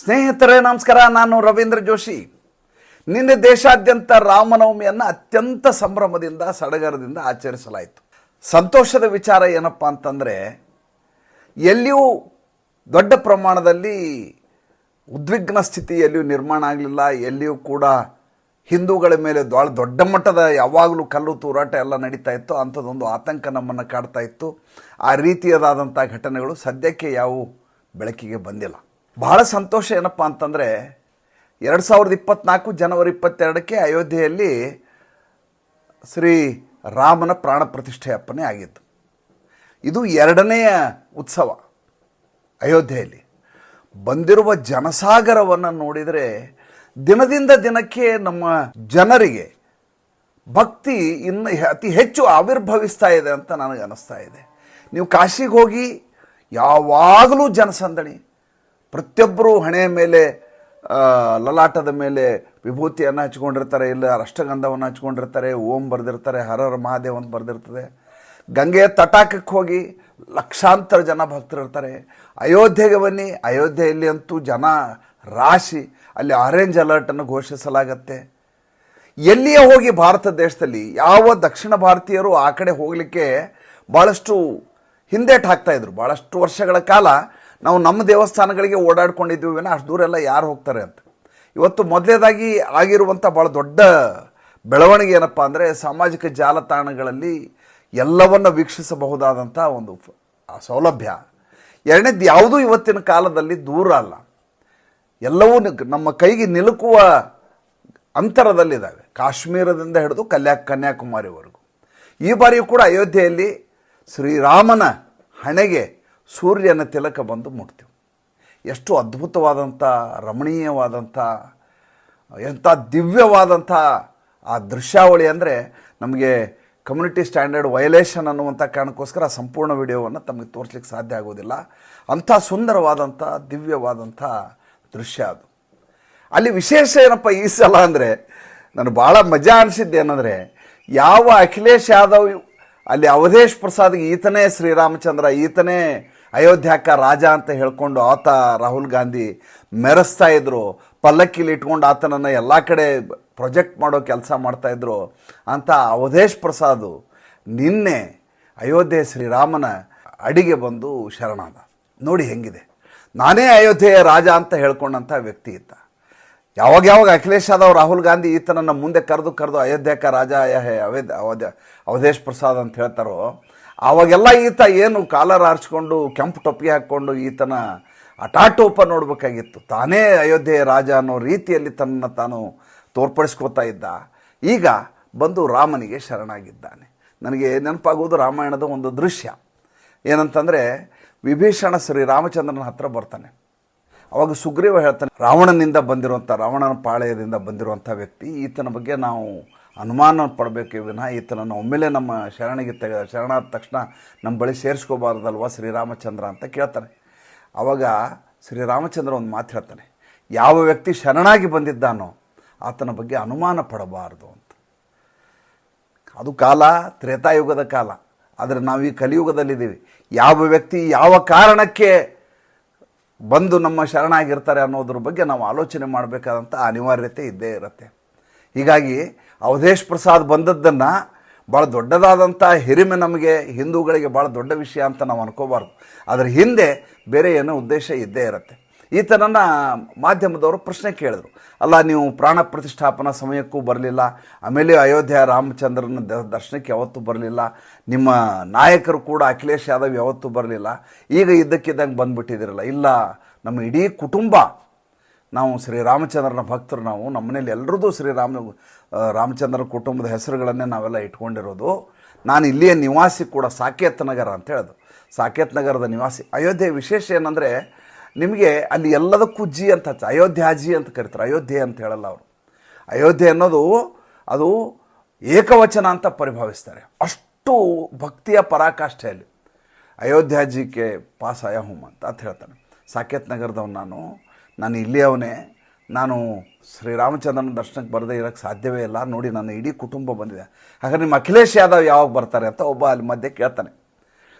ಸ್ನೇಹಿತರೆ ನಮಸ್ಕಾರ, ನಾನು ರವೀಂದ್ರ ಜೋಶಿ. ನಿನ್ನೆ ದೇಶಾದ್ಯಂತ ರಾಮನವಮಿಯನ್ನು ಅತ್ಯಂತ ಸಂಭ್ರಮದಿಂದ ಸಡಗರದಿಂದ ಆಚರಿಸಲಾಯಿತು. ಸಂತೋಷದ ವಿಚಾರ ಏನಪ್ಪ ಅಂತಂದರೆ, ಎಲ್ಲಿಯೂ ದೊಡ್ಡ ಪ್ರಮಾಣದಲ್ಲಿ ಉದ್ವಿಗ್ನ ಸ್ಥಿತಿ ಎಲ್ಲಿಯೂ ನಿರ್ಮಾಣ ಆಗಲಿಲ್ಲ. ಎಲ್ಲಿಯೂ ಕೂಡ ಹಿಂದೂಗಳ ಮೇಲೆ ದೊಡ್ಡ ಮಟ್ಟದ ಯಾವಾಗಲೂ ಕಲ್ಲು ತೂರಾಟ ಎಲ್ಲ ನಡೀತಾ ಇತ್ತು. ಅಂಥದ್ದೊಂದು ಆತಂಕ ನಮ್ಮನ್ನು ಕಾಡ್ತಾ ಇತ್ತು. ಆ ರೀತಿಯದಾದಂಥ ಘಟನೆಗಳು ಸದ್ಯಕ್ಕೆ ಯಾವುವು ಬೆಳಕಿಗೆ ಬಂದಿಲ್ಲ. ಬಹಳ ಸಂತೋಷ ಏನಪ್ಪ ಅಂತಂದರೆ, 2024 ಜನವರಿ 22ಕ್ಕೆ ಅಯೋಧ್ಯೆಯಲ್ಲಿ ಶ್ರೀ ರಾಮನ ಪ್ರಾಣ ಪ್ರತಿಷ್ಠಾಪನೆ ಆಗಿತ್ತು. ಇದು ಎರಡನೆಯ ಉತ್ಸವ. ಅಯೋಧ್ಯೆಯಲ್ಲಿ ಬಂದಿರುವ ಜನಸಾಗರವನ್ನು ನೋಡಿದರೆ ದಿನದಿಂದ ದಿನಕ್ಕೆ ನಮ್ಮ ಜನರಿಗೆ ಭಕ್ತಿ ಇನ್ನು ಅತಿ ಹೆಚ್ಚು ಆವಿರ್ಭವಿಸ್ತಾ ಇದೆ ಅಂತ ನನಗೆ ಅನ್ನಿಸ್ತಾ ಇದೆ. ನೀವು ಕಾಶಿಗೆ ಹೋಗಿ ಯಾವಾಗಲೂ ಜನಸಂದಣಿ, ಪ್ರತಿಯೊಬ್ಬರು ಹಣೆಯ ಮೇಲೆ ಲಲಾಟದ ಮೇಲೆ ವಿಭೂತಿಯನ್ನು ಹಚ್ಕೊಂಡಿರ್ತಾರೆ, ಇಲ್ಲ ಅಷ್ಟಗಂಧವನ್ನು ಹಚ್ಕೊಂಡಿರ್ತಾರೆ, ಓಂ ಬರೆದಿರ್ತಾರೆ, ಹರಹರ ಮಹಾದೇವ್ ಅಂತ ಬರೆದಿರ್ತದೆ. ಗಂಗೆಯ ತಟಾಕಕ್ಕೆ ಹೋಗಿ ಲಕ್ಷಾಂತರ ಜನ ಭಕ್ತರಿರ್ತಾರೆ. ಅಯೋಧ್ಯೆಗೆ ಬನ್ನಿ, ಅಯೋಧ್ಯೆಯಲ್ಲಿ ಅಂತೂ ಜನ ರಾಶಿ. ಅಲ್ಲಿ ಆರೆಂಜ್ ಅಲರ್ಟನ್ನು ಘೋಷಿಸಲಾಗತ್ತೆ. ಎಲ್ಲಿಯೇ ಹೋಗಿ ಭಾರತ ದೇಶದಲ್ಲಿ ಯಾವ ದಕ್ಷಿಣ ಭಾರತೀಯರು ಆ ಕಡೆ ಹೋಗಲಿಕ್ಕೆ ಭಾಳಷ್ಟು ಹಿಂದೇಟು ಹಾಕ್ತಾಯಿದ್ರು. ಭಾಳಷ್ಟು ವರ್ಷಗಳ ಕಾಲ ನಾವು ನಮ್ಮ ದೇವಸ್ಥಾನಗಳಿಗೆ ಓಡಾಡ್ಕೊಂಡಿದ್ದೀವಿ, ಅಷ್ಟು ದೂರ ಎಲ್ಲ ಯಾರು ಹೋಗ್ತಾರೆ ಅಂತ. ಇವತ್ತು ಮೊದಲೇದಾಗಿ ಆಗಿರುವಂಥ ಭಾಳ ದೊಡ್ಡ ಬೆಳವಣಿಗೆ ಏನಪ್ಪ ಅಂದರೆ, ಸಾಮಾಜಿಕ ಜಾಲತಾಣಗಳಲ್ಲಿ ಎಲ್ಲವನ್ನು ವೀಕ್ಷಿಸಬಹುದಾದಂಥ ಒಂದು ಸೌಲಭ್ಯ. ಎರಡನೇದು, ಯಾವುದೂ ಇವತ್ತಿನ ಕಾಲದಲ್ಲಿ ದೂರ ಅಲ್ಲ, ಎಲ್ಲವೂ ನಮ್ಮ ಕೈಗೆ ನಿಲುಕುವ ಅಂತರದಲ್ಲಿದ್ದಾವೆ, ಕಾಶ್ಮೀರದಿಂದ ಹಿಡಿದು ಕನ್ಯಾಕುಮಾರಿವರೆಗೂ. ಈ ಬಾರಿಯೂ ಕೂಡ ಅಯೋಧ್ಯೆಯಲ್ಲಿ ಶ್ರೀರಾಮನ ಹಣೆಗೆ ಸೂರ್ಯನ ತಿಲಕ ಬಂದು ಮುಟ್ತೀವಿ. ಎಷ್ಟು ಅದ್ಭುತವಾದಂಥ, ರಮಣೀಯವಾದಂಥ, ಎಂಥ ದಿವ್ಯವಾದಂಥ ಆ ದೃಶ್ಯಾವಳಿ ಅಂದರೆ, ನಮಗೆ ಕಮ್ಯುನಿಟಿ ಸ್ಟ್ಯಾಂಡರ್ಡ್ ವಯಲೇಷನ್ ಅನ್ನುವಂಥ ಕಾರಣಕ್ಕೋಸ್ಕರ ಸಂಪೂರ್ಣ ವಿಡಿಯೋವನ್ನು ತಮಗೆ ತೋರಿಸ್ಲಿಕ್ಕೆ ಸಾಧ್ಯ ಆಗೋದಿಲ್ಲ. ಅಂಥ ಸುಂದರವಾದಂಥ ದಿವ್ಯವಾದಂಥ ದೃಶ್ಯ ಅದು. ಅಲ್ಲಿ ವಿಶೇಷ ಏನಪ್ಪ ಈ ಸಲ ಅಂದರೆ, ನನಗೆ ಭಾಳ ಮಜಾ ಅನಿಸಿದ್ದೇನೆಂದರೆ, ಯಾವ ಅಖಿಲೇಶ್ ಯಾದವ್ ಅಲ್ಲಿ ಅವಧೇಶ್ ಪ್ರಸಾದ್ಗೆ ಈತನೇ ಶ್ರೀರಾಮಚಂದ್ರ, ಈತನೇ ಅಯೋಧ್ಯಕ ರಾಜ ಅಂತ ಹೇಳ್ಕೊಂಡು ಆತ ರಾಹುಲ್ ಗಾಂಧಿ ಮೆರೆಸ್ತಾ ಇದ್ರು, ಪಲ್ಲಕ್ಕಿಲಿ ಇಟ್ಕೊಂಡು ಆತನನ್ನು ಎಲ್ಲ ಕಡೆ ಪ್ರೊಜೆಕ್ಟ್ ಮಾಡೋ ಕೆಲಸ ಮಾಡ್ತಾಯಿದ್ರು ಅಂತ ಅವಧೇಶ್ ಪ್ರಸಾದ್ ನಿನ್ನೆ ಅಯೋಧ್ಯೆ ಶ್ರೀರಾಮನ ಅಡಿಗೆ ಬಂದು ಶರಣಾದ. ನೋಡಿ ಹೆಂಗಿದೆ. ನಾನೇ ಅಯೋಧ್ಯೆಯ ರಾಜ ಅಂತ ಹೇಳ್ಕೊಂಡಂಥ ವ್ಯಕ್ತಿ ಈತ. ಯಾವಾಗ ಅಖಿಲೇಶ್ ಯಾದವ್ ರಾಹುಲ್ ಗಾಂಧಿ ಈತನನ್ನು ಮುಂದೆ ಕರೆದು ಅಯೋಧ್ಯಕ ರಾಜ ಅವಧೇಶ್ ಪ್ರಸಾದ್ ಅಂತ ಹೇಳ್ತಾರೋ, ಆವಾಗೆಲ್ಲ ಈತ ಏನು ಕಾಲರ್ ಆರಿಸ್ಕೊಂಡು ಕೆಂಪು ಟೊಪ್ಪಿಗೆ ಹಾಕ್ಕೊಂಡು ಈತನ ಅಟಾಟೋಪ ನೋಡಬೇಕಾಗಿತ್ತು. ತಾನೇ ಅಯೋಧ್ಯೆಯ ರಾಜ ಅನ್ನೋ ರೀತಿಯಲ್ಲಿ ತನ್ನನ್ನು ತಾನು ತೋರ್ಪಡಿಸ್ಕೋತಾ ಇದ್ದ. ಈಗ ಬಂದು ರಾಮನಿಗೆ ಶರಣಾಗಿದ್ದಾನೆ. ನನಗೆ ನೆನಪಾಗೋದು ರಾಮಾಯಣದ ಒಂದು ದೃಶ್ಯ ಏನಂತಂದರೆ, ವಿಭೀಷಣ ಶ್ರೀರಾಮಚಂದ್ರನ ಹತ್ರ ಬರ್ತಾನೆ. ಅವಾಗ ಸುಗ್ರೀವ ಹೇಳ್ತಾನೆ, ರಾವಣನಿಂದ ಬಂದಿರುವಂಥ, ರಾವಣನ ಪಾಳೆಯದಿಂದ ಬಂದಿರುವಂಥ ವ್ಯಕ್ತಿ, ಈತನ ಬಗ್ಗೆ ನಾವು ಅನುಮಾನ ಪಡಬೇಕು ವಿನಃ ಈತನನ್ನು ಒಮ್ಮೆಲೆ ನಮ್ಮ ಶರಣಾದ ತಕ್ಷಣ ನಮ್ಮ ಬಳಿ ಸೇರಿಸ್ಕೋಬಾರ್ದಲ್ವ ಶ್ರೀರಾಮಚಂದ್ರ ಅಂತ ಕೇಳ್ತಾನೆ. ಆವಾಗ ಶ್ರೀರಾಮಚಂದ್ರ ಒಂದು ಮಾತು ಹೇಳ್ತಾನೆ, ಯಾವ ವ್ಯಕ್ತಿ ಶರಣಾಗಿ ಬಂದಿದ್ದಾನೋ ಆತನ ಬಗ್ಗೆ ಅನುಮಾನ ಪಡಬಾರ್ದು ಅಂತ. ಅದು ಕಾಲ ತ್ರೇತಾಯುಗದ ಕಾಲ, ಆದರೆ ನಾವು ಈ ಕಲಿಯುಗದಲ್ಲಿದ್ದೀವಿ. ಯಾವ ವ್ಯಕ್ತಿ ಯಾವ ಕಾರಣಕ್ಕೆ ಬಂದು ನಮ್ಮ ಶರಣಾಗಿರ್ತಾರೆ ಅನ್ನೋದ್ರ ಬಗ್ಗೆ ನಾವು ಆಲೋಚನೆ ಮಾಡಬೇಕಾದಂಥ ಅನಿವಾರ್ಯತೆ ಇದ್ದೇ ಇರುತ್ತೆ. ಹೀಗಾಗಿ ಅವಧೇಶ್ ಪ್ರಸಾದ್ ಬಂದದ್ದನ್ನು ಭಾಳ ದೊಡ್ಡದಾದಂಥ ಹಿರಿಮೆ, ನಮಗೆ ಹಿಂದೂಗಳಿಗೆ ಭಾಳ ದೊಡ್ಡ ವಿಷಯ ಅಂತ ನಾವು ಅನ್ಕೋಬಾರ್ದು. ಅದರ ಹಿಂದೆ ಬೇರೆ ಏನೋ ಉದ್ದೇಶ ಇದ್ದೇ ಇರುತ್ತೆ. ಈತನನ್ನು ಮಾಧ್ಯಮದವರು ಪ್ರಶ್ನೆ ಕೇಳಿದ್ರು, ಅಲ್ಲ ನೀವು ಪ್ರಾಣ ಪ್ರತಿಷ್ಠಾಪನಾ ಸಮಯಕ್ಕೂ ಬರಲಿಲ್ಲ, ಆಮೇಲೆ ಅಯೋಧ್ಯೆ ರಾಮಚಂದ್ರನ ದರ್ಶನಕ್ಕೆ ಯಾವತ್ತೂ ಬರಲಿಲ್ಲ, ನಿಮ್ಮ ನಾಯಕರು ಕೂಡ ಅಖಿಲೇಶ್ ಯಾದವ್ ಯಾವತ್ತೂ ಬರಲಿಲ್ಲ, ಈಗ ಇದ್ದಕ್ಕಿದ್ದಂಗೆ ಬಂದುಬಿಟ್ಟಿದ್ದೀರಲ್ಲ. ಇಲ್ಲ, ನಮ್ಮ ಇಡೀ ಕುಟುಂಬ ನಾವು ಶ್ರೀರಾಮಚಂದ್ರನ ಭಕ್ತರು. ನಾವು ನಮ್ಮ ಮನೇಲಿ ಎಲ್ಲರದ್ದು ರಾಮಚಂದ್ರನ ಕುಟುಂಬದ ಹೆಸರುಗಳನ್ನೇ ನಾವೆಲ್ಲ ಇಟ್ಕೊಂಡಿರೋದು. ನಾನು ಇಲ್ಲಿಯ ನಿವಾಸಿ ಕೂಡ, ಸಾಕೇತ್ ನಗರ ಅಂತ ಹೇಳೋದು, ಸಾಕೇತ್ ನಗರದ ನಿವಾಸಿ. ಅಯೋಧ್ಯೆ ವಿಶೇಷ ಏನಂದರೆ, ನಿಮಗೆ ಅಲ್ಲಿ ಎಲ್ಲದಕ್ಕೂ ಜಿ ಅಂತ ಅಯೋಧ್ಯಾಜಿ ಅಂತ ಕರೀತಾರೆ, ಅಯೋಧ್ಯೆ ಅಂತ ಹೇಳಲ್ಲ ಅವರು. ಅಯೋಧ್ಯೆ ಅನ್ನೋದು ಅದು ಏಕವಚನ ಅಂತ ಪರಿಭಾವಿಸ್ತಾರೆ, ಅಷ್ಟು ಭಕ್ತಿಯ ಪರಾಕಾಷ್ಠೆಯಲ್ಲಿ. ಅಯೋಧ್ಯಾಜಿಗೆ ಪಾಸ್ ಆಯ ಹುಮ್ ಅಂತ ಹೇಳ್ತಾನೆ. ಸಾಕೇತ್ ನಗರದವನು ನಾನು ಇಲ್ಲಿಯವನೇ, ನಾನು ಶ್ರೀರಾಮಚಂದ್ರನ ದರ್ಶನಕ್ಕೆ ಬರದೇ ಇರೋಕ್ಕೆ ಸಾಧ್ಯವೇ ಇಲ್ಲ, ನೋಡಿ ನನ್ನ ಇಡೀ ಕುಟುಂಬ ಬಂದಿದೆ, ಹಾಗಾದ್ರೆ ನಿಮ್ಮ ಅಖಿಲೇಶ್ ಯಾದವ್ ಯಾವಾಗ ಬರ್ತಾರೆ ಅಂತ ಒಬ್ಬ ಅಲ್ಲಿ ಮಧ್ಯೆ ಕೇಳ್ತಾನೆ.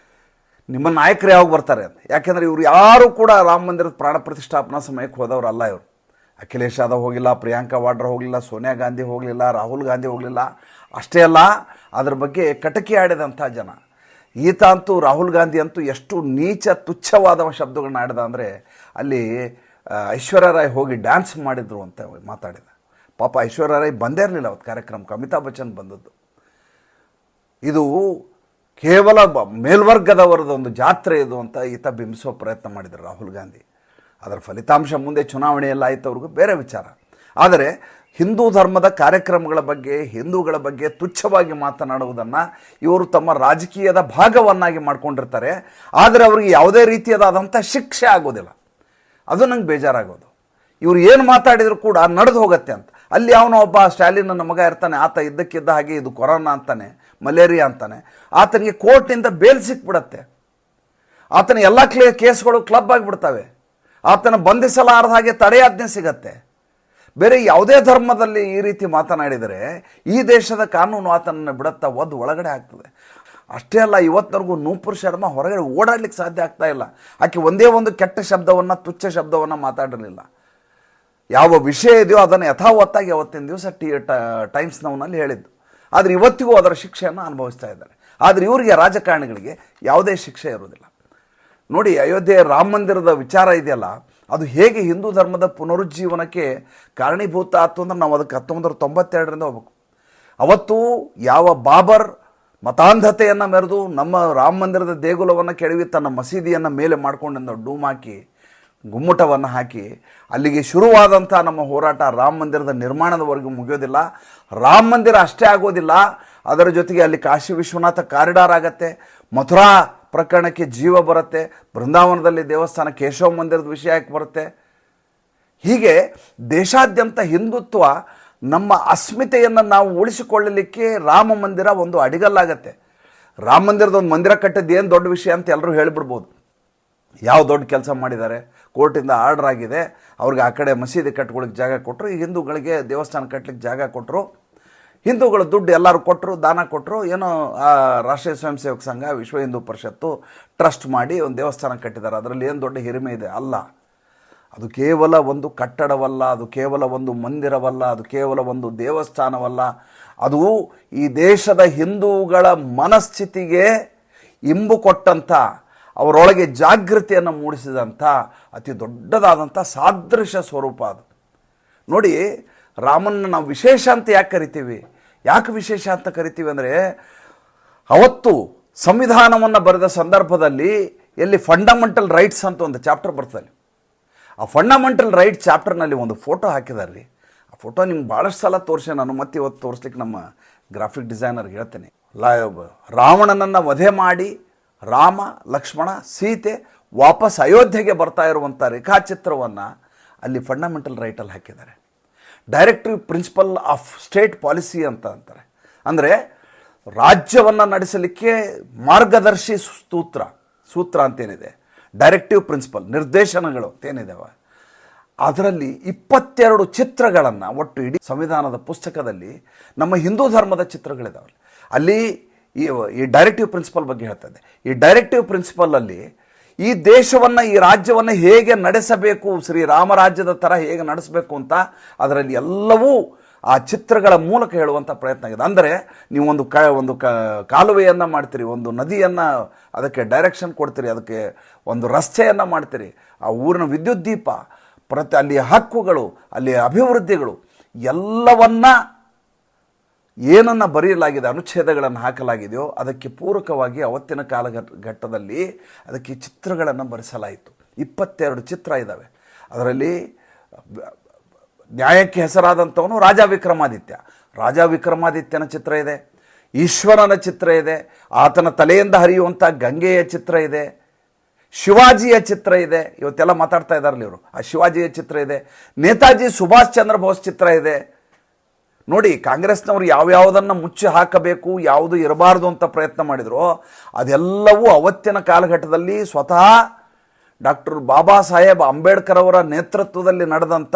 ನಿಮ್ಮ ನಾಯಕರು ಯಾವಾಗ ಬರ್ತಾರೆ ಅಂತ. ಯಾಕೆಂದರೆ ಇವರು ಯಾರೂ ಕೂಡ ರಾಮ ಮಂದಿರದ ಪ್ರಾಣ ಪ್ರತಿಷ್ಠಾಪನಾ ಸಮಯಕ್ಕೆ ಹೋದವರಲ್ಲ. ಇವರು ಅಖಿಲೇಶ್ ಯಾದವ್ ಹೋಗಿಲ್ಲ, ಪ್ರಿಯಾಂಕಾ ವಾಡ್ರಾ ಹೋಗಲಿಲ್ಲ, ಸೋನಿಯಾ ಗಾಂಧಿ ಹೋಗಲಿಲ್ಲ, ರಾಹುಲ್ ಗಾಂಧಿ ಹೋಗಲಿಲ್ಲ. ಅಷ್ಟೇ ಅಲ್ಲ, ಅದ್ರ ಬಗ್ಗೆ ಕಟಕಿ ಆಡಿದಂಥ ಜನ. ಈತ ಅಂತೂ ರಾಹುಲ್ ಗಾಂಧಿ ಅಂತೂ ಎಷ್ಟು ನೀಚ ತುಚ್ಛವಾದ ಶಬ್ದಗಳನ್ನ ಆಡಿದ ಅಂದರೆ, ಅಲ್ಲಿ ಐಶ್ವರ್ಯ ರಾಯ್ ಹೋಗಿ ಡ್ಯಾನ್ಸ್ ಮಾಡಿದ್ರು ಅಂತ ಮಾತಾಡಿದ. ಪಾಪ ಐಶ್ವರ್ಯ ರಾಯ್ ಬಂದೇ ಇರಲಿಲ್ಲ ಅವತ್ತು ಕಾರ್ಯಕ್ರಮಕ್ಕೆ, ಅಮಿತಾಬ್ ಬಚ್ಚನ್ ಬಂದದ್ದು. ಇದು ಕೇವಲ ಮೇಲ್ವರ್ಗದವರದ್ದು ಒಂದು ಜಾತ್ರೆ ಇದು ಅಂತ ಈತ ಬಿಂಬಿಸೋ ಪ್ರಯತ್ನ ಮಾಡಿದರು ರಾಹುಲ್ ಗಾಂಧಿ. ಅದರ ಫಲಿತಾಂಶ ಮುಂದೆ ಚುನಾವಣೆಯಲ್ಲಿ ಆಯ್ತವ್ರಿಗೂ ಬೇರೆ ವಿಚಾರ. ಆದರೆ ಹಿಂದೂ ಧರ್ಮದ ಕಾರ್ಯಕ್ರಮಗಳ ಬಗ್ಗೆ, ಹಿಂದೂಗಳ ಬಗ್ಗೆ ತುಚ್ಛವಾಗಿ ಮಾತನಾಡುವುದನ್ನು ಇವರು ತಮ್ಮ ರಾಜಕೀಯದ ಭಾಗವನ್ನಾಗಿ ಮಾಡ್ಕೊಂಡಿರ್ತಾರೆ. ಆದರೆ ಅವರಿಗೆ ಯಾವುದೇ ರೀತಿಯಾದಂಥ ಶಿಕ್ಷೆ ಆಗೋದಿಲ್ಲ. ಅದು ನಂಗೆ ಬೇಜಾರಾಗೋದು. ಇವರು ಏನು ಮಾತಾಡಿದರೂ ಕೂಡ ನಡೆದು ಹೋಗುತ್ತೆ ಅಂತ. ಅಲ್ಲಿ ಅವನು ಒಬ್ಬ ಸ್ಟಾಲಿನ್ ನನ್ನ ಮಗ ಇರ್ತಾನೆ, ಆತ ಇದ್ದಕ್ಕಿದ್ದ ಹಾಗೆ ಇದು ಕೊರೋನಾ ಅಂತಾನೆ, ಮಲೇರಿಯಾ ಅಂತಾನೆ, ಆತನಿಗೆ ಕೋರ್ಟ್ನಿಂದ ಬೇಲ್ ಸಿಕ್ಬಿಡತ್ತೆ. ಆತನ ಎಲ್ಲ ಕೇಸ್ಗಳು ಕ್ಲಬ್ ಆಗಿಬಿಡ್ತವೆ. ಆತನ ಬಂಧಿಸಲಾರದ ಹಾಗೆ ತಡೆಯಾಜ್ಞೆ ಸಿಗತ್ತೆ. ಬೇರೆ ಯಾವುದೇ ಧರ್ಮದಲ್ಲಿ ಈ ರೀತಿ ಮಾತನಾಡಿದರೆ ಈ ದೇಶದ ಕಾನೂನು ಆತನನ್ನು ಬಿಡುತ್ತಾ ಒದ್ದು ಒಳಗಡೆ ಆಗ್ತದೆ. ಅಷ್ಟೇ ಅಲ್ಲ, ಇವತ್ತಿನವರೆಗೂ ನೂಪುರ್ ಶರ್ಮಾ ಹೊರಗಡೆ ಓಡಾಡ್ಲಿಕ್ಕೆ ಸಾಧ್ಯ ಆಗ್ತಾ ಇಲ್ಲ. ಆಕೆ ಒಂದೇ ಒಂದು ಕೆಟ್ಟ ಶಬ್ದವನ್ನು, ತುಚ್ಛ ಶಬ್ದವನ್ನು ಮಾತಾಡಿರಲಿಲ್ಲ. ಯಾವ ವಿಷಯ ಇದೆಯೋ ಅದನ್ನು ಯಥಾವತ್ತಾಗಿ ಅವತ್ತಿನ ದಿವಸ ಟೈಮ್ಸ್ ನೌನಲ್ಲಿ ಹೇಳಿದ್ದು. ಆದರೆ ಇವತ್ತಿಗೂ ಅದರ ಶಿಕ್ಷೆಯನ್ನು ಅನುಭವಿಸ್ತಾ ಇದ್ದಾರೆ. ಆದರೆ ಇವರಿಗೆ, ರಾಜಕಾರಣಿಗಳಿಗೆ ಯಾವುದೇ ಶಿಕ್ಷೆ ಇರೋದಿಲ್ಲ. ನೋಡಿ, ಅಯೋಧ್ಯೆ ರಾಮ ಮಂದಿರದ ವಿಚಾರ ಇದೆಯಲ್ಲ, ಅದು ಹೇಗೆ ಹಿಂದೂ ಧರ್ಮದ ಪುನರುಜ್ಜೀವನಕ್ಕೆ ಕಾರಣೀಭೂತ ಆಯ್ತು ಅಂದ್ರೆ ನಾವು ಅದಕ್ಕೆ 1992ರಿಂದ ಹೋಗ್ಬೇಕು. ಅವತ್ತು ಯಾವ ಬಾಬರ್ ಮತಾಂಧತೆಯನ್ನು ಮೆರೆದು ನಮ್ಮ ರಾಮ ಮಂದಿರದ ದೇಗುಲವನ್ನು ಕೆಡವಿ ತನ್ನ ಮಸೀದಿಯನ್ನು ಮೇಲೆ ಮಾಡ್ಕೊಂಡು ಡೂಮ್ ಹಾಕಿ ಗುಮ್ಮಟವನ್ನು ಹಾಕಿ ಅಲ್ಲಿಗೆ ಶುರುವಾದಂಥ ನಮ್ಮ ಹೋರಾಟ ರಾಮ ಮಂದಿರದ ನಿರ್ಮಾಣದವರೆಗೂ ಮುಗಿಯೋದಿಲ್ಲ. ರಾಮ ಮಂದಿರ ಅಷ್ಟೇ ಆಗೋದಿಲ್ಲ, ಅದರ ಜೊತೆಗೆ ಅಲ್ಲಿ ಕಾಶಿ ವಿಶ್ವನಾಥ ಕಾರಿಡಾರ್ ಆಗತ್ತೆ, ಮಥುರಾ ಪ್ರಕರಣಕ್ಕೆ ಜೀವ ಬರುತ್ತೆ, ಬೃಂದಾವನದಲ್ಲಿ ದೇವಸ್ಥಾನ ಕೇಶವ ಮಂದಿರದ ವಿಷಯಕ್ಕೆ ಬರುತ್ತೆ. ಹೀಗೆ ದೇಶಾದ್ಯಂತ ಹಿಂದುತ್ವ ನಮ್ಮ ಅಸ್ಮಿತೆಯನ್ನು ನಾವು ಉಳಿಸಿಕೊಳ್ಳಲಿಕ್ಕೆ ರಾಮ ಮಂದಿರ ಒಂದು ಅಡಿಗಲ್ಲಾಗತ್ತೆ. ರಾಮ ಮಂದಿರದ ಒಂದು ಮಂದಿರ ಕಟ್ಟಿದ್ದು ಏನು ದೊಡ್ಡ ವಿಷಯ ಅಂತ ಎಲ್ಲರೂ ಹೇಳಿಬಿಡ್ಬೋದು. ಯಾವ ದೊಡ್ಡ ಕೆಲಸ ಮಾಡಿದ್ದಾರೆ, ಕೋರ್ಟಿಂದ ಆರ್ಡರ್ ಆಗಿದೆ, ಅವ್ರಿಗೆ ಆ ಕಡೆ ಮಸೀದಿ ಕಟ್ಕೊಳ್ಳಿಕ್ಕೆ ಜಾಗ ಕೊಟ್ಟರು, ಈ ಹಿಂದೂಗಳಿಗೆ ದೇವಸ್ಥಾನ ಕಟ್ಟಲಿಕ್ಕೆ ಜಾಗ ಕೊಟ್ಟರು, ಹಿಂದೂಗಳ ದುಡ್ಡು ಎಲ್ಲರೂ ಕೊಟ್ಟರು, ದಾನ ಕೊಟ್ಟರು, ಏನೋ ರಾಷ್ಟ್ರೀಯ ಸ್ವಯಂ ಸೇವಕ ಸಂಘ, ವಿಶ್ವ ಹಿಂದೂ ಪರಿಷತ್ತು ಟ್ರಸ್ಟ್ ಮಾಡಿ ಒಂದು ದೇವಸ್ಥಾನ ಕಟ್ಟಿದ್ದಾರೆ. ಅದರಲ್ಲಿ ಏನು ದೊಡ್ಡ ಹಿರಿಮೆ ಇದೆ? ಅಲ್ಲ. ಅದು ಕೇವಲ ಒಂದು ಕಟ್ಟಡವಲ್ಲ, ಅದು ಕೇವಲ ಒಂದು ಮಂದಿರವಲ್ಲ, ಅದು ಕೇವಲ ಒಂದು ದೇವಸ್ಥಾನವಲ್ಲ. ಅದು ಈ ದೇಶದ ಹಿಂದೂಗಳ ಮನಸ್ಥಿತಿಗೆ ಇಂಬು ಕೊಟ್ಟಂಥ, ಅವರೊಳಗೆ ಜಾಗೃತಿಯನ್ನು ಮೂಡಿಸಿದಂಥ ಅತಿ ದೊಡ್ಡದಾದಂಥ ಸಾದೃಶ್ಯ ಸ್ವರೂಪ ಅದು. ನೋಡಿ, ರಾಮನ್ನ ನಾವು ವಿಶೇಷ ಅಂತ ಯಾಕೆ ಕರಿತೀವಿ? ಯಾಕೆ ವಿಶೇಷ ಅಂತ ಕರಿತೀವಿ ಅಂದರೆ, ಅವತ್ತು ಸಂವಿಧಾನವನ್ನು ಬರೆದ ಸಂದರ್ಭದಲ್ಲಿ ಎಲ್ಲಿ ಫಂಡಮೆಂಟಲ್ ರೈಟ್ಸ್ ಅಂತ ಒಂದು ಚಾಪ್ಟರ್ ಬರ್ತದೆ. ಆ ಫಂಡಮೆಂಟಲ್ ರೈಟ್ ಚಾಪ್ಟರ್ನಲ್ಲಿ ಒಂದು ಫೋಟೋ ಹಾಕಿದ್ದಾರೆ ರೀ. ಆ ಫೋಟೋ ನಿಮ್ಗೆ ಭಾಳಷ್ಟು ಸಲ ತೋರಿಸಿ, ನಾನು ಮತ್ತೆ ಇವತ್ತು ತೋರಿಸ್ಲಿಕ್ಕೆ ನಮ್ಮ ಗ್ರಾಫಿಕ್ ಡಿಸೈನರ್ಗೆ ಹೇಳ್ತೇನೆ. ರಾವಣನನ್ನು ವಧೆ ಮಾಡಿ ರಾಮ, ಲಕ್ಷ್ಮಣ, ಸೀತೆ ವಾಪಸ್ ಅಯೋಧ್ಯೆಗೆ ಬರ್ತಾ ಇರುವಂಥ ರೇಖಾಚಿತ್ರವನ್ನು ಅಲ್ಲಿ ಫಂಡಮೆಂಟಲ್ ರೈಟಲ್ಲಿ ಹಾಕಿದ್ದಾರೆ. Directive principle of state policy ಅಂತ ಅಂತಾರೆ. ಅಂದರೆ ರಾಜ್ಯವನ್ನು ನಡೆಸಲಿಕ್ಕೆ ಮಾರ್ಗದರ್ಶಿ ಸೂತ್ರ ಅಂತೇನಿದೆ, ಡೈರೆಕ್ಟಿವ್ ಪ್ರಿನ್ಸಿಪಲ್, ನಿರ್ದೇಶನಗಳು ಅಂತೇನಿದ್ದಾವೆ, ಅದರಲ್ಲಿ 22 ಚಿತ್ರಗಳನ್ನು ಒಟ್ಟು ಇಡೀ ಸಂವಿಧಾನದ ಪುಸ್ತಕದಲ್ಲಿ ನಮ್ಮ ಹಿಂದೂ ಧರ್ಮದ ಚಿತ್ರಗಳಿದ್ದಾವೆ. ಅಲ್ಲಿ ಈ ಡೈರೆಕ್ಟಿವ್ ಪ್ರಿನ್ಸಿಪಲ್ ಬಗ್ಗೆ ಹೇಳ್ತದೆ. ಈ ಡೈರೆಕ್ಟಿವ್ ಪ್ರಿನ್ಸಿಪಲಲ್ಲಿ ಈ ದೇಶವನ್ನು, ಈ ರಾಜ್ಯವನ್ನು ಹೇಗೆ ನಡೆಸಬೇಕು, ಶ್ರೀರಾಮರಾಜ್ಯದ ಥರ ಹೇಗೆ ನಡೆಸಬೇಕು ಅಂತ ಅದರಲ್ಲಿ ಎಲ್ಲವೂ ಆ ಚಿತ್ರಗಳ ಮೂಲಕ ಹೇಳುವಂಥ ಪ್ರಯತ್ನ ಆಗಿದೆ. ಅಂದರೆ ನೀವು ಒಂದು ಕಾಲುವೆಯನ್ನು ಮಾಡ್ತೀರಿ, ಒಂದು ನದಿಯನ್ನು ಅದಕ್ಕೆ ಡೈರೆಕ್ಷನ್ ಕೊಡ್ತೀರಿ, ಅದಕ್ಕೆ ಒಂದು ರಸ್ತೆಯನ್ನು ಮಾಡ್ತೀರಿ, ಆ ಊರಿನ ವಿದ್ಯುತ್ ದೀಪ, ಅಲ್ಲಿಯ ಹಕ್ಕುಗಳು, ಅಲ್ಲಿಯ ಅಭಿವೃದ್ಧಿಗಳು ಎಲ್ಲವನ್ನ ಏನನ್ನು ಬರೆಯಲಾಗಿದೆ, ಅನುಚ್ಛೇದಗಳನ್ನು ಹಾಕಲಾಗಿದೆಯೋ ಅದಕ್ಕೆ ಪೂರಕವಾಗಿ ಅವತ್ತಿನ ಕಾಲಘಟ್ಟದಲ್ಲಿ ಅದಕ್ಕೆ ಚಿತ್ರಗಳನ್ನು ಬರೆಸಲಾಯಿತು. 22 ಚಿತ್ರ ಇದ್ದಾವೆ. ಅದರಲ್ಲಿ ನ್ಯಾಯಕ್ಕೆ ಹೆಸರಾದಂಥವನು ರಾಜ ವಿಕ್ರಮಾದಿತ್ಯನ ಚಿತ್ರ ಇದೆ, ಈಶ್ವರನ ಚಿತ್ರ ಇದೆ, ಆತನ ತಲೆಯಿಂದ ಹರಿಯುವಂಥ ಗಂಗೆಯ ಚಿತ್ರ ಇದೆ, ಶಿವಾಜಿಯ ಚಿತ್ರ ಇದೆ. ಇವತ್ತೆಲ್ಲ ಮಾತಾಡ್ತಾ ಇದ್ದಾರಲ್ಲ ಇವರು, ಆ ಶಿವಾಜಿಯ ಚಿತ್ರ ಇದೆ, ನೇತಾಜಿ ಸುಭಾಷ್ ಚಂದ್ರ ಬೋಸ್ ಚಿತ್ರ ಇದೆ. ನೋಡಿ, ಕಾಂಗ್ರೆಸ್ನವರು ಯಾವ್ಯಾವುದನ್ನು ಮುಚ್ಚಿ ಹಾಕಬೇಕು, ಯಾವುದು ಇರಬಾರ್ದು ಅಂತ ಪ್ರಯತ್ನ ಮಾಡಿದ್ರು, ಅದೆಲ್ಲವೂ ಅವತ್ತಿನ ಕಾಲಘಟ್ಟದಲ್ಲಿ ಸ್ವತಃ ಡಾಕ್ಟರ್ ಬಾಬಾ ಸಾಹೇಬ್ ಅಂಬೇಡ್ಕರ್ ಅವರ ನೇತೃತ್ವದಲ್ಲಿ ನಡೆದಂಥ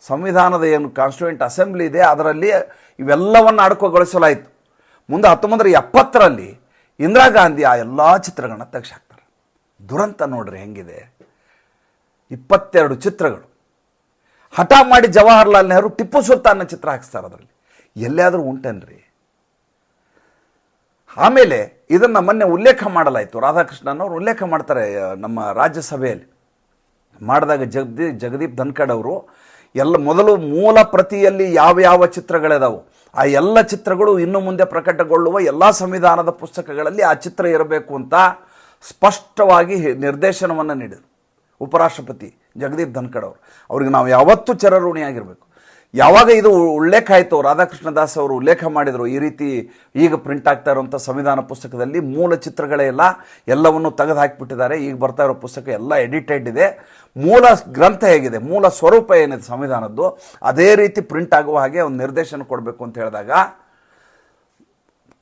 ಸಂವಿಧಾನದ ಏನು ಕಾನ್ಸ್ಟಿಟ್ಯೂಯೆಂಟ್ ಅಸೆಂಬ್ಲಿ ಇದೆ ಅದರಲ್ಲಿ ಇವೆಲ್ಲವನ್ನು ಅಡಕಗೊಳಿಸಲಾಯಿತು. ಮುಂದೆ 1970ರಲ್ಲಿ ಇಂದಿರಾ ಗಾಂಧಿ ಆ ಎಲ್ಲ ಚಿತ್ರಗಳನ್ನ ತೆಗೆಸಾಕ್ತಾರೆ. ದುರಂತ ನೋಡ್ರಿ ಹೆಂಗಿದೆ. 22 ಚಿತ್ರಗಳು. ಹಠ ಮಾಡಿ ಜವಾಹರ್ಲಾಲ್ ನೆಹರು ಟಿಪ್ಪು ಸುಲ್ತಾನ್ನ ಚಿತ್ರ ಹಾಕಿಸ್ತಾರೆ ಅದರಲ್ಲಿ. ಎಲ್ಲಾದರೂ ಉಂಟೇನ್ರಿ? ಆಮೇಲೆ ಇದನ್ನು ಮೊನ್ನೆ ಉಲ್ಲೇಖ ಮಾಡಲಾಯಿತು, ರಾಧಾಕೃಷ್ಣನ್ ಅವರು ಉಲ್ಲೇಖ ಮಾಡ್ತಾರೆ ನಮ್ಮ ರಾಜ್ಯಸಭೆಯಲ್ಲಿ ಮಾಡಿದಾಗ. ಜಗದೀಪ್ ಧನ್ಖಡ್ ಅವರು ಮೊದಲು ಮೂಲ ಪ್ರತಿಯಲ್ಲಿ ಯಾವ ಚಿತ್ರಗಳಿದಾವೆ ಆ ಎಲ್ಲ ಚಿತ್ರಗಳು ಇನ್ನು ಮುಂದೆ ಪ್ರಕಟಗೊಳ್ಳುವ ಎಲ್ಲ ಸಂವಿಧಾನದ ಪುಸ್ತಕಗಳಲ್ಲಿ ಆ ಚಿತ್ರ ಇರಬೇಕು ಅಂತ ಸ್ಪಷ್ಟವಾಗಿ ನಿರ್ದೇಶನವನ್ನು ನೀಡಿದರು ಉಪರಾಷ್ಟ್ರಪತಿ ಜಗದೀಪ್ ಧನ್ಖಡ್ ಅವರು. ಅವ್ರಿಗೆ ನಾವು ಯಾವತ್ತೂ ಚಿರಋಣಿಯಾಗಿರಬೇಕು. ಯಾವಾಗ ಇದು ಉಲ್ಲೇಖ ಆಯಿತು, ರಾಧಾಕೃಷ್ಣ ದಾಸ್ ಅವರು ಉಲ್ಲೇಖ ಮಾಡಿದರು, ಈ ರೀತಿ ಈಗ ಪ್ರಿಂಟ್ ಆಗ್ತಾ ಇರುವಂಥ ಸಂವಿಧಾನ ಪುಸ್ತಕದಲ್ಲಿ ಮೂಲ ಚಿತ್ರಗಳೇ ಇಲ್ಲ, ಎಲ್ಲವನ್ನು ತೆಗೆದು ಹಾಕಿಬಿಟ್ಟಿದ್ದಾರೆ, ಈಗ ಬರ್ತಾ ಇರೋ ಪುಸ್ತಕ ಎಲ್ಲ ಎಡಿಟೆಡ್ ಇದೆ, ಮೂಲ ಗ್ರಂಥ ಹೇಗಿದೆ, ಮೂಲ ಸ್ವರೂಪ ಏನಿದೆ ಸಂವಿಧಾನದ್ದು ಅದೇ ರೀತಿ ಪ್ರಿಂಟ್ ಆಗುವ ಹಾಗೆ ಒಂದು ನಿರ್ದೇಶನ ಕೊಡಬೇಕು ಅಂತ ಹೇಳಿದಾಗ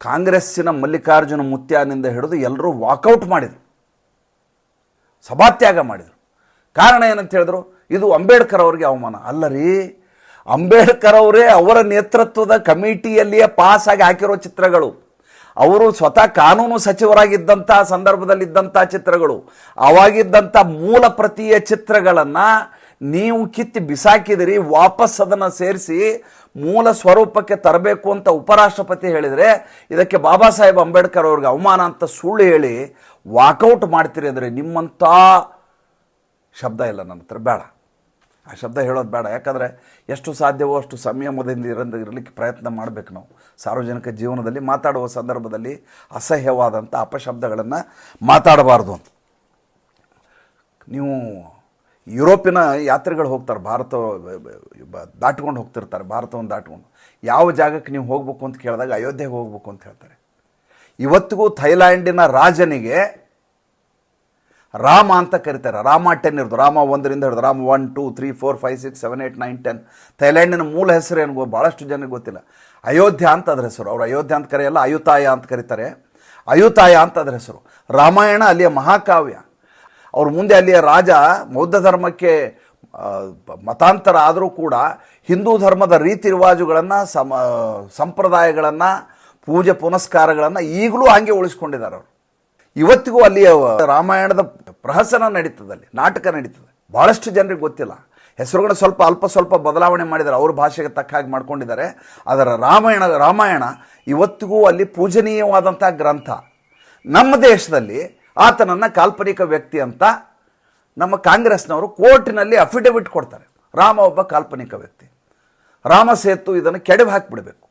ಕಾಂಗ್ರೆಸ್ಸಿನ ಮಲ್ಲಿಕಾರ್ಜುನ ಮುತ್ಯಾನಿಂದ ಹಿಡಿದು ಎಲ್ಲರೂ ವಾಕೌಟ್ ಮಾಡಿದರು, ಸಭಾತ್ಯಾಗ ಮಾಡಿದರು. ಕಾರಣ ಏನಂತ ಹೇಳಿದ್ರು, ಇದು ಅಂಬೇಡ್ಕರ್ ಅವರಿಗೆ ಅವಮಾನ. ಅಲ್ಲ ರೀ, ಅಂಬೇಡ್ಕರ್ ಅವರೇ ಅವರ ನೇತೃತ್ವದ ಕಮಿಟಿಯಲ್ಲಿಯೇ ಪಾಸ್ ಆಗಿ ಹಾಕಿರೋ ಚಿತ್ರಗಳು, ಅವರು ಸ್ವತಃ ಕಾನೂನು ಸಚಿವರಾಗಿದ್ದಂಥ ಸಂದರ್ಭದಲ್ಲಿದ್ದಂಥ ಚಿತ್ರಗಳು, ಅವಾಗಿದ್ದಂಥ ಮೂಲ ಪ್ರತಿಯ ಚಿತ್ರಗಳನ್ನು ನೀವು ಕಿತ್ತಿ ಬಿಸಾಕಿದಿರಿ, ವಾಪಸ್ ಅದನ್ನು ಸೇರಿಸಿ ಮೂಲ ಸ್ವರೂಪಕ್ಕೆ ತರಬೇಕು ಅಂತ ಉಪರಾಷ್ಟ್ರಪತಿ ಹೇಳಿದರೆ ಇದಕ್ಕೆ ಬಾಬಾ ಸಾಹೇಬ್ ಅಂಬೇಡ್ಕರ್ ಅವ್ರಿಗೆ ಅವಮಾನ ಅಂತ ಸುಳ್ಳು ಹೇಳಿ ವಾಕೌಟ್ ಮಾಡ್ತೀರಿ ಅಂದರೆ ನಿಮ್ಮಂಥ ಶಬ್ದ ಇಲ್ಲ ನನ್ನ ಹತ್ರ, ಬೇಡ ಆ ಶಬ್ದ ಹೇಳೋದು ಬೇಡ. ಯಾಕಂದರೆ ಎಷ್ಟು ಸಾಧ್ಯವೋ ಅಷ್ಟು ಸಂಯಮದಿಂದ ಇರಲಿಕ್ಕೆ ಪ್ರಯತ್ನ ಮಾಡಬೇಕು ನಾವು. ಸಾರ್ವಜನಿಕ ಜೀವನದಲ್ಲಿ ಮಾತಾಡುವ ಸಂದರ್ಭದಲ್ಲಿ ಅಸಹ್ಯವಾದಂಥ ಅಪಶಬ್ದಗಳನ್ನು ಮಾತಾಡಬಾರ್ದು ಅಂತ. ನೀವು ಯುರೋಪಿನ ಯಾತ್ರೆಗಳು ಹೋಗ್ತಾರೆ, ಭಾರತ ದಾಟ್ಕೊಂಡು ಹೋಗ್ತಿರ್ತಾರೆ, ಭಾರತವನ್ನು ದಾಟ್ಕೊಂಡು ಯಾವ ಜಾಗಕ್ಕೆ ನೀವು ಹೋಗ್ಬೇಕು ಅಂತ ಕೇಳಿದಾಗ ಅಯೋಧ್ಯೆಗೆ ಹೋಗ್ಬೇಕು ಅಂತ ಹೇಳ್ತಾರೆ. ಇವತ್ತಿಗೂ ಥೈಲ್ಯಾಂಡಿನ ರಾಜನಿಗೆ ರಾಮ ಅಂತ ಕರೀತಾರೆ. ರಾಮ 10 ಇರೋದು, ರಾಮ 1ರಿಂದ ಹಿಡಿದು ರಾಮ 1 2 3 4 5 6 7 8 9 10. ಥೈಲ್ಯಾಂಡಿನ ಮೂಲ ಹೆಸರು ಏನು ಭಾಳಷ್ಟು ಜನರಿಗೆ ಗೊತ್ತಿಲ್ಲ. ಅಯೋಧ್ಯ ಅಂತ ಅದ್ರ ಹೆಸರು. ಅವರು ಅಯೋಧ್ಯ ಅಂತ ಕರೆಯಲ್ಲ, ಅಯುತಾಯ ಅಂತ ಕರೀತಾರೆ. ಅಯುತಾಯ ಅಂತ ಅದ್ರ ಹೆಸರು. ರಾಮಾಯಣ ಅಲ್ಲಿಯ ಮಹಾಕಾವ್ಯ. ಅವ್ರ ಮುಂದೆ ಅಲ್ಲಿಯ ರಾಜ ಬೌದ್ಧ ಧರ್ಮಕ್ಕೆ ಮತಾಂತರ ಆದರೂ ಕೂಡ ಹಿಂದೂ ಧರ್ಮದ ರೀತಿ ರಿವಾಜುಗಳನ್ನು ಸಂಪ್ರದಾಯಗಳನ್ನು ಪೂಜೆ ಪುನಸ್ಕಾರಗಳನ್ನು ಈಗಲೂ ಹಾಗೆ ಉಳಿಸ್ಕೊಂಡಿದ್ದಾರೆ ಅವರು. ಇವತ್ತಿಗೂ ಅಲ್ಲಿಯ ರಾಮಾಯಣದ ಪ್ರಹಸನ ನಡೀತದೆ, ಅಲ್ಲಿ ನಾಟಕ ನಡೀತದೆ. ಭಾಳಷ್ಟು ಜನರಿಗೆ ಗೊತ್ತಿಲ್ಲ. ಹೆಸರುಗಳು ಅಲ್ಪ ಸ್ವಲ್ಪ ಬದಲಾವಣೆ ಮಾಡಿದ್ದಾರೆ, ಅವ್ರ ಭಾಷೆಗೆ ತಕ್ಕ ಹಾಗೆ ಮಾಡ್ಕೊಂಡಿದ್ದಾರೆ. ಅದರ ರಾಮಾಯಣ ಇವತ್ತಿಗೂ ಅಲ್ಲಿ ಪೂಜನೀಯವಾದಂಥ ಗ್ರಂಥ. ನಮ್ಮ ದೇಶದಲ್ಲಿ ಆತನನ್ನು ಕಾಲ್ಪನಿಕ ವ್ಯಕ್ತಿ ಅಂತ ನಮ್ಮ ಕಾಂಗ್ರೆಸ್ನವರು ಕೋರ್ಟಿನಲ್ಲಿ ಅಫಿಡವಿಟ್ ಕೊಡ್ತಾರೆ. ರಾಮ ಒಬ್ಬ ಕಾಲ್ಪನಿಕ ವ್ಯಕ್ತಿ, ರಾಮ ಸೇತು ಇದನ್ನು ಕೆಡವಿ ಹಾಕಿಬಿಡಬೇಕು.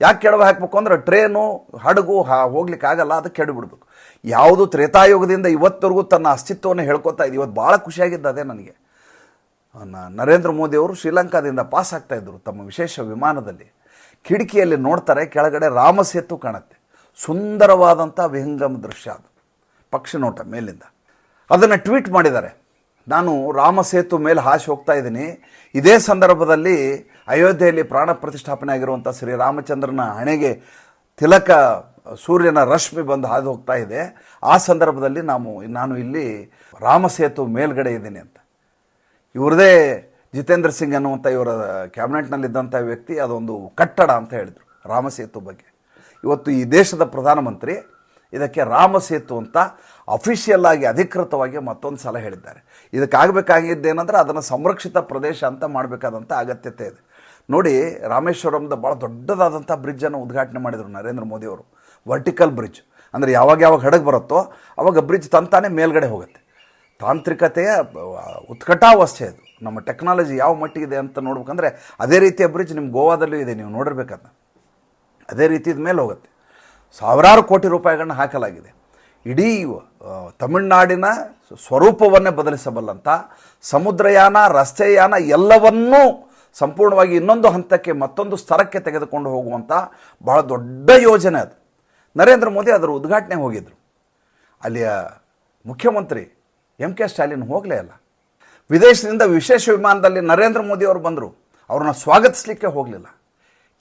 ಯಾಕೆ ಕೆಡವಿ ಹಾಕಬೇಕು ಅಂದರೆ ಟ್ರೇನು ಹಡಗು ಹೋಗ್ಲಿಕ್ಕೆ ಆಗಲ್ಲ, ಅದಕ್ಕೆ ಕೆಡವಿಬಿಡ್ಬೇಕು. ಯಾವುದು ತ್ರೇತಾಯುಗದಿಂದ ಇವತ್ತವರೆಗೂ ತನ್ನ ಅಸ್ತಿತ್ವವನ್ನು ಹೇಳ್ಕೊತಾ ಇದೆ. ಇವತ್ತು ಭಾಳ ಖುಷಿಯಾಗಿದ್ದು ಅದೇ ನನಗೆ. ನರೇಂದ್ರ ಮೋದಿಯವರು ಶ್ರೀಲಂಕಾದಿಂದ ಪಾಸ್ ಆಗ್ತಾಯಿದ್ರು ತಮ್ಮ ವಿಶೇಷ ವಿಮಾನದಲ್ಲಿ. ಕಿಟಕಿಯಲ್ಲಿ ನೋಡ್ತಾರೆ, ಕೆಳಗಡೆ ರಾಮ ಸೇತು ಕಾಣುತ್ತೆ. ಸುಂದರವಾದಂಥ ವಿಹಂಗಮ ದೃಶ್ಯ ಅದು, ಪಕ್ಷಿ ನೋಟ ಮೇಲಿಂದ. ಅದನ್ನು ಟ್ವೀಟ್ ಮಾಡಿದ್ದಾರೆ, ನಾನು ರಾಮ ಸೇತು ಮೇಲೆ ಹಾಸಿ ಹೋಗ್ತಾ ಇದ್ದೀನಿ. ಇದೇ ಸಂದರ್ಭದಲ್ಲಿ ಅಯೋಧ್ಯೆಯಲ್ಲಿ ಪ್ರಾಣ ಪ್ರತಿಷ್ಠಾಪನೆ ಆಗಿರುವಂಥ ಶ್ರೀರಾಮಚಂದ್ರನ ಹಣೆಗೆ ತಿಲಕ ಸೂರ್ಯನ ರಶ್ಮಿ ಬಂದು ಹಾದು ಹೋಗ್ತಾ ಇದೆ. ಆ ಸಂದರ್ಭದಲ್ಲಿ ನಾನು ಇಲ್ಲಿ ರಾಮ ಸೇತು ಮೇಲ್ಗಡೆ ಇದ್ದೀನಿ ಅಂತ. ಇವ್ರದೇ ಜಿತೇಂದ್ರ ಸಿಂಗ್ ಅನ್ನುವಂಥ ಇವರ ಕ್ಯಾಬಿನೆಟ್ನಲ್ಲಿದ್ದಂಥ ವ್ಯಕ್ತಿ ಅದೊಂದು ಕಟ್ಟಡ ಅಂತ ಹೇಳಿದರು ರಾಮ ಸೇತು ಬಗ್ಗೆ. ಇವತ್ತು ಈ ದೇಶದ ಪ್ರಧಾನಮಂತ್ರಿ ಇದಕ್ಕೆ ರಾಮ ಸೇತು ಅಂತ ಅಫಿಷಿಯಲ್ ಆಗಿ ಅಧಿಕೃತವಾಗಿ ಮತ್ತೊಂದು ಸಲ ಹೇಳಿದ್ದಾರೆ. ಇದಕ್ಕಾಗಬೇಕಾಗಿದ್ದೇನೆಂದರೆ ಅದನ್ನು ಸಂರಕ್ಷಿತ ಪ್ರದೇಶ ಅಂತ ಮಾಡಬೇಕಾದಂಥ ಅಗತ್ಯತೆ ಇದೆ. ನೋಡಿ, ರಾಮೇಶ್ವರಂದ ಭಾಳ ದೊಡ್ಡದಾದಂಥ ಬ್ರಿಡ್ಜನ್ನು ಉದ್ಘಾಟನೆ ಮಾಡಿದರು ನರೇಂದ್ರ ಮೋದಿಯವರು. ವರ್ಟಿಕಲ್ ಬ್ರಿಡ್ಜ್ ಅಂದರೆ ಯಾವಾಗ ಹಡಗು ಬರುತ್ತೋ ಆವಾಗ ಬ್ರಿಡ್ಜ್ ತಂತಾನೆ ಮೇಲ್ಗಡೆ ಹೋಗುತ್ತೆ. ತಾಂತ್ರಿಕತೆಯ ಉತ್ಕಟಾವಸ್ಥೆ ಅದು. ನಮ್ಮ ಟೆಕ್ನಾಲಜಿ ಯಾವ ಮಟ್ಟಿಗಿದೆ ಅಂತ ನೋಡ್ಬೇಕಂದ್ರೆ ಅದೇ ರೀತಿಯ ಬ್ರಿಡ್ಜ್ ನಿಮ್ಮ ಗೋವಾದಲ್ಲೂ ಇದೆ, ನೀವು ನೋಡಿರ್ಬೇಕಂತ. ಅದೇ ರೀತಿದ ಮೇಲೆ ಹೋಗುತ್ತೆ. ಸಾವಿರಾರು ಕೋಟಿ ರೂಪಾಯಿಗಳನ್ನ ಹಾಕಲಾಗಿದೆ. ಇಡೀ ತಮಿಳುನಾಡಿನ ಸ್ವರೂಪವನ್ನೇ ಬದಲಿಸಬಲ್ಲಂಥ ಸಮುದ್ರಯಾನ, ರಸ್ತೆಯಾನ ಎಲ್ಲವನ್ನೂ ಸಂಪೂರ್ಣವಾಗಿ ಇನ್ನೊಂದು ಹಂತಕ್ಕೆ, ಮತ್ತೊಂದು ಸ್ತರಕ್ಕೆ ತೆಗೆದುಕೊಂಡು ಹೋಗುವಂಥ ಬಹಳ ದೊಡ್ಡ ಯೋಜನೆ ಅದು. ನರೇಂದ್ರ ಮೋದಿ ಅದರ ಉದ್ಘಾಟನೆ ಹೋಗಿದ್ದರು. ಅಲ್ಲಿಯ ಮುಖ್ಯಮಂತ್ರಿ ಎಂ ಕೆ ಸ್ಟಾಲಿನ್ ಹೋಗಲೇ ಇಲ್ಲ. ವಿದೇಶದಿಂದ ವಿಶೇಷ ವಿಮಾನದಲ್ಲಿ ನರೇಂದ್ರ ಮೋದಿ ಅವರು ಬಂದರು, ಅವ್ರನ್ನ ಸ್ವಾಗತಿಸಲಿಕ್ಕೆ ಹೋಗಲಿಲ್ಲ.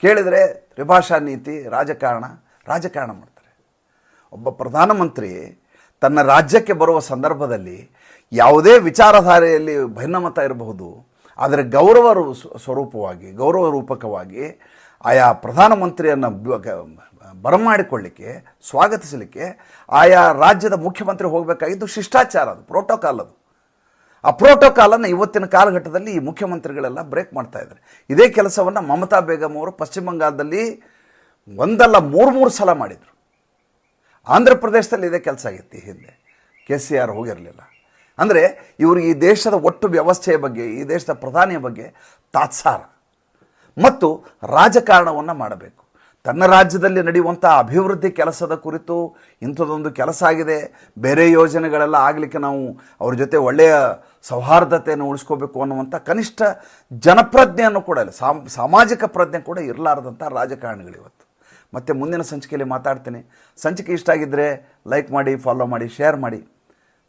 ಕೇಳಿದರೆ ತ್ರಿಭಾಷಾ ನೀತಿ, ರಾಜಕಾರಣ ಮಾಡ್ತಾರೆ. ಒಬ್ಬ ಪ್ರಧಾನಮಂತ್ರಿ ತನ್ನ ರಾಜ್ಯಕ್ಕೆ ಬರುವ ಸಂದರ್ಭದಲ್ಲಿ ಯಾವುದೇ ವಿಚಾರಧಾರೆಯಲ್ಲಿ ಭಿನ್ನಮತ ಇರಬಹುದು, ಆದರೆ ಗೌರವ ರೂಪಕವಾಗಿ ಆಯಾ ಪ್ರಧಾನಮಂತ್ರಿಯನ್ನು ಬರಮಾಡಿಕೊಳ್ಳಿಕ್ಕೆ ಸ್ವಾಗತಿಸಲಿಕ್ಕೆ ಆಯಾ ರಾಜ್ಯದ ಮುಖ್ಯಮಂತ್ರಿ ಹೋಗಬೇಕಾಗಿದ್ದು ಶಿಷ್ಟಾಚಾರ, ಅದು ಪ್ರೋಟೋಕಾಲ್. ಅದು ಆ ಪ್ರೋಟೋಕಾಲನ್ನು ಇವತ್ತಿನ ಕಾಲಘಟ್ಟದಲ್ಲಿ ಈ ಮುಖ್ಯಮಂತ್ರಿಗಳೆಲ್ಲ ಬ್ರೇಕ್ ಮಾಡ್ತಾ ಇದ್ದಾರೆ. ಇದೇ ಕೆಲಸವನ್ನು ಮಮತಾ ಬೇಗಂ ಅವರು ಪಶ್ಚಿಮ ಬಂಗಾಳದಲ್ಲಿ ಒಂದಲ್ಲ ಮೂರು ಸಲ ಮಾಡಿದರು. ಆಂಧ್ರ ಪ್ರದೇಶದಲ್ಲಿ ಇದೇ ಕೆಲಸ ಆಗಿತ್ತು ಈ ಹಿಂದೆ, KCR ಹೋಗಿರಲಿಲ್ಲ. ಅಂದರೆ ಇವರು ಈ ದೇಶದ ಒಟ್ಟು ವ್ಯವಸ್ಥೆಯ ಬಗ್ಗೆ, ಈ ದೇಶದ ಪ್ರಧಾನಿಯ ಬಗ್ಗೆ ತಾತ್ಸಾರ ಮತ್ತು ರಾಜಕಾರಣವನ್ನು ಮಾಡಬೇಕು. ತನ್ನ ರಾಜ್ಯದಲ್ಲಿ ನಡೆಯುವಂಥ ಅಭಿವೃದ್ಧಿ ಕೆಲಸದ ಕುರಿತು ಇಂಥದ್ದೊಂದು ಕೆಲಸ ಆಗಿದೆ, ಬೇರೆ ಯೋಜನೆಗಳೆಲ್ಲ ಆಗಲಿಕ್ಕೆ ನಾವು ಅವ್ರ ಜೊತೆ ಒಳ್ಳೆಯ ಸೌಹಾರ್ದತೆಯನ್ನು ಉಳಿಸ್ಕೋಬೇಕು ಅನ್ನುವಂಥ ಕನಿಷ್ಠ ಜನಪ್ರಜ್ಞೆಯನ್ನು ಕೂಡ ಇಲ್ಲ, ಸಾಮಾಜಿಕ ಪ್ರಜ್ಞೆ ಕೂಡ ಇರಲಾರದಂಥ ರಾಜಕಾರಣಿಗಳಿವತ್ತು. ಮತ್ತು ಮುಂದಿನ ಸಂಚಿಕೆಯಲ್ಲಿ ಮಾತಾಡ್ತೀನಿ. ಸಂಚಿಕೆ ಇಷ್ಟ ಆಗಿದ್ದರೆ ಲೈಕ್ ಮಾಡಿ, ಫಾಲೋ ಮಾಡಿ, ಶೇರ್ ಮಾಡಿ.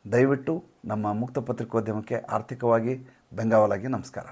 ದಯವಿಟ್ಟು ನಮ್ಮ ಮುಕ್ತ ಪತ್ರಿಕೋದ್ಯಮಕ್ಕೆ ಆರ್ಥಿಕವಾಗಿ ಬೆಂಗಾವಲಾಗಿ ನಮಸ್ಕಾರ.